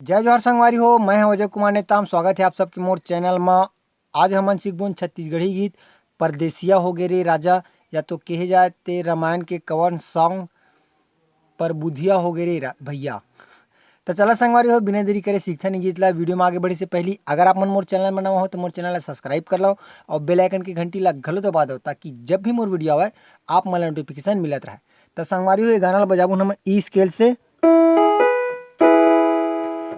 जय जोहार संगवारी हो। मैं हूं अजय कुमार नेताम। स्वागत है आप सबके मोर चैनल में। आज हमन सीखबोन छत्तीसगढ़ी गीत परदेसिया हो गे रे राजा, या तो कहे जाए ते रामायण के कवन सॉन्ग पर बुधिया हो गे रे भैया। तो चला संगवारी हो, बिना देरी करे सीखता नहीं गीत ला। वीडियो में आगे बढ़े से पहले अगर आप मन मोर चैनल में नवा हो तो मोर चैनल ला सब्सक्राइब कर लो और बेल आइकन की घंटी ला घलो दबा दो, ताकि जब भी मोर वीडियो आवे आप मन नोटिफिकेशन मिलत रहे। तो संगवारी हो, ये गाना ला बजाबू हम ई स्केल से।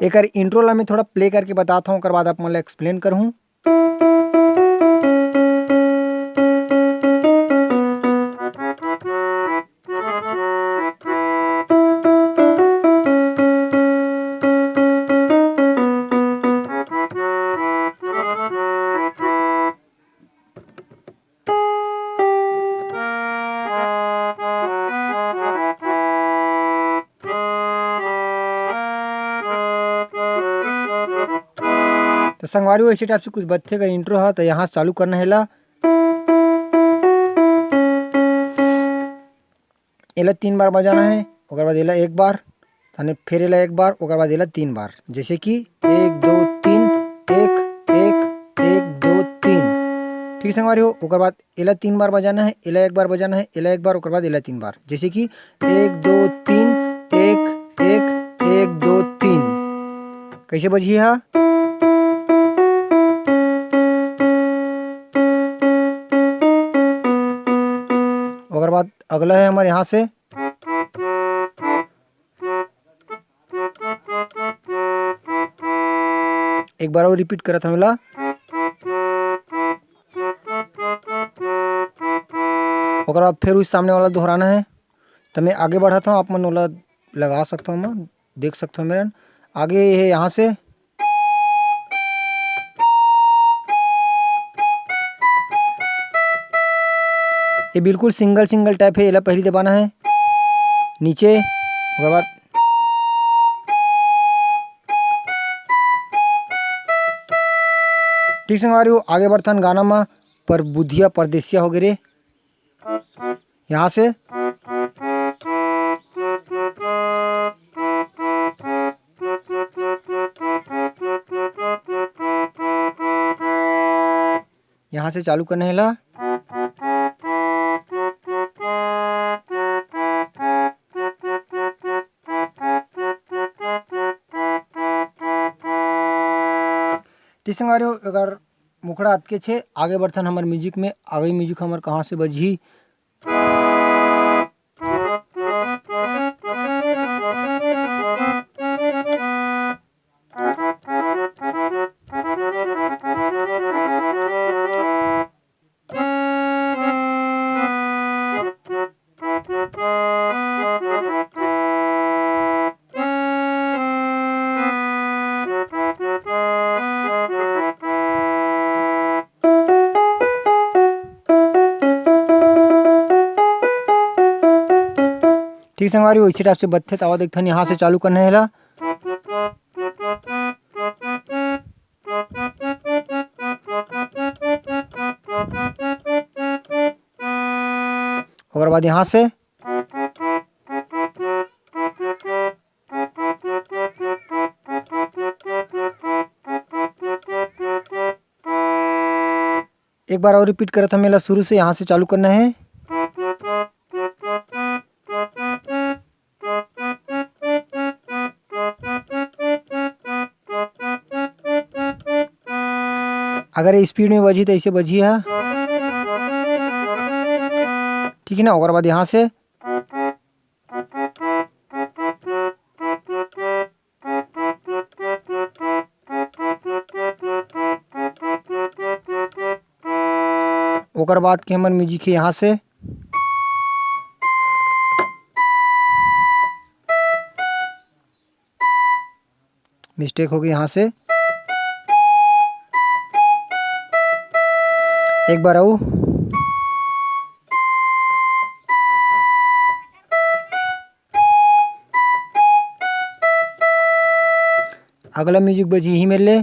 एक इंट्रो ला मैं थोड़ा प्ले करके बताता हूँ, ओकर बाद आप मन ला एक्सप्लेन करहूँ। तो संगवारी हो, इसी टाइप से कुछ बच्चे का इंट्रो है, तो यहाँ से चालू करना है ला। एला 3 बार बजाना है, ओकर बाद एला 1 बार, थाने फिर एला 1 बार, ओकर बाद एला 3 बार। जैसे कि 1 2 3 1 1 1 2 3। ठीक संगवारी हो, ओकर बाद एला 3 बार बजाना है, एला 1 बार बजाना है, एला 1 बार, ओकर बाद एला 3 बार। जैसे कि 1 2 3 1 1 1 2 3। कैसे बजी हा? ओकर बाद अगला है हमारे यहाँ से। एक बार और रिपीट करत हमला। ओकर बाद फिर उस सामने वाला दोहराना है। तो मैं आगे बढ़ाता हूँ, आप मन ओला लगा सकता हूँ, मैं देख सकता हूँ मेरा आगे है यहाँ से। ये बिल्कुल सिंगल सिंगल टाइप है, एला पहले दबाना है नीचे, ओकर बाद ठीक संगवारी हो, आगे बढ़थन गाना में पर बुधिया परदेसिया हो गे रे। यहाँ से यहाँ से चालू करने है ला। ठीक संगवारी हो, अगर मुखड़ा अटके छे आगे बढ़थन हमार म्यूजिक में। आगे म्यूजिक हमार कहाँ से बजी? ठीक संगवारी हो, इसी टाइप से बत्थे तवा देखथन। यहाँ से चालू करना है ला। ओकर बाद यहाँ से एक बार और रिपीट करत हमें ला। शुरू से यहाँ से चालू करना है। अगर स्पीड में बजी तो ऐसे बजी है, ठीक है ना। ओकर बाद यहाँ से ओकर बाद के हमन म्यूजिक है यहाँ से। मिस्टेक हो गई, यहाँ से एक बार आओ। अगला म्यूजिक बजी ही मेरे लिए।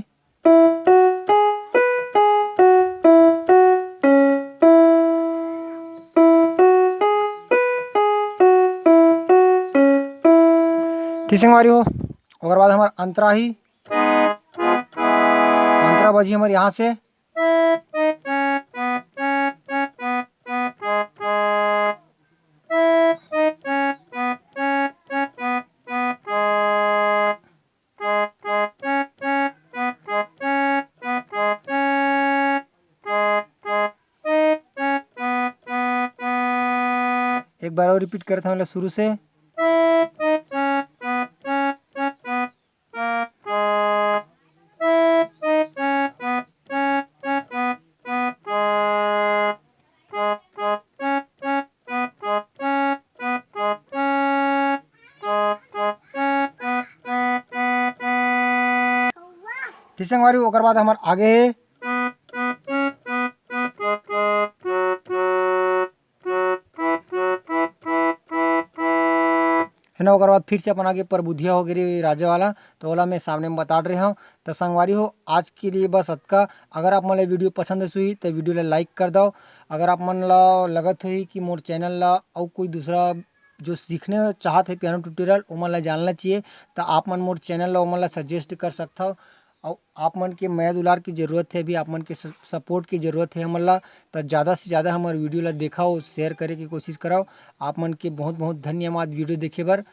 ठीक संगवारी हो, ओकर बाद हमार अंतरा ही, अंतरा बजी हमार यहाँ से। एक बार और रिपीट करते हैं मतलब शुरू से। ठीक संगवारी, ओकर बाद हमार आगे है ना। ओकर बाद फिर से अपन आगे प्रबुद्धिया हो गई राजा वाला, तो ओला मैं सामने में बता रहे हूँ। तो संगवारी हो आज के लिए बस अतका। अगर आप मन ला वीडियो पसंद हुई तो वीडियो ला लाइक कर दो। अगर आप मन ला लगत हुई कि मोर चैनल ला और कोई दूसरा जो सीखने चाहत है पियानो ट्यूटोरियल ओमन ला जानना चाहिए, तो आप मन मोर चैनल ला ओमन ला सजेस्ट कर सकता हो। और आप मन के माया दुलार की ज़रूरत है, भी आप मन के सपोर्ट की ज़रूरत है हमन ला। तो ज़्यादा से ज़्यादा हमारे वीडियो ला देखाओ, शेयर करे की कोशिश कराओ। आप मन के बहुत बहुत धन्यवाद वीडियो देखे बर।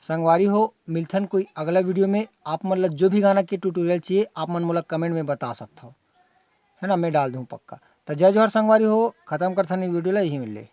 संगवारी हो मिलथन कोई अगला वीडियो में। आप मन ला जो भी गाना के ट्यूटोरियल चाहिए आप मन मोला कमेंट में बता सकते हो, है ना, मैं डाल दूँ पक्का। तो जय जोहर संगवारी हो, खत्म करथन वीडियो ला, यही मिले।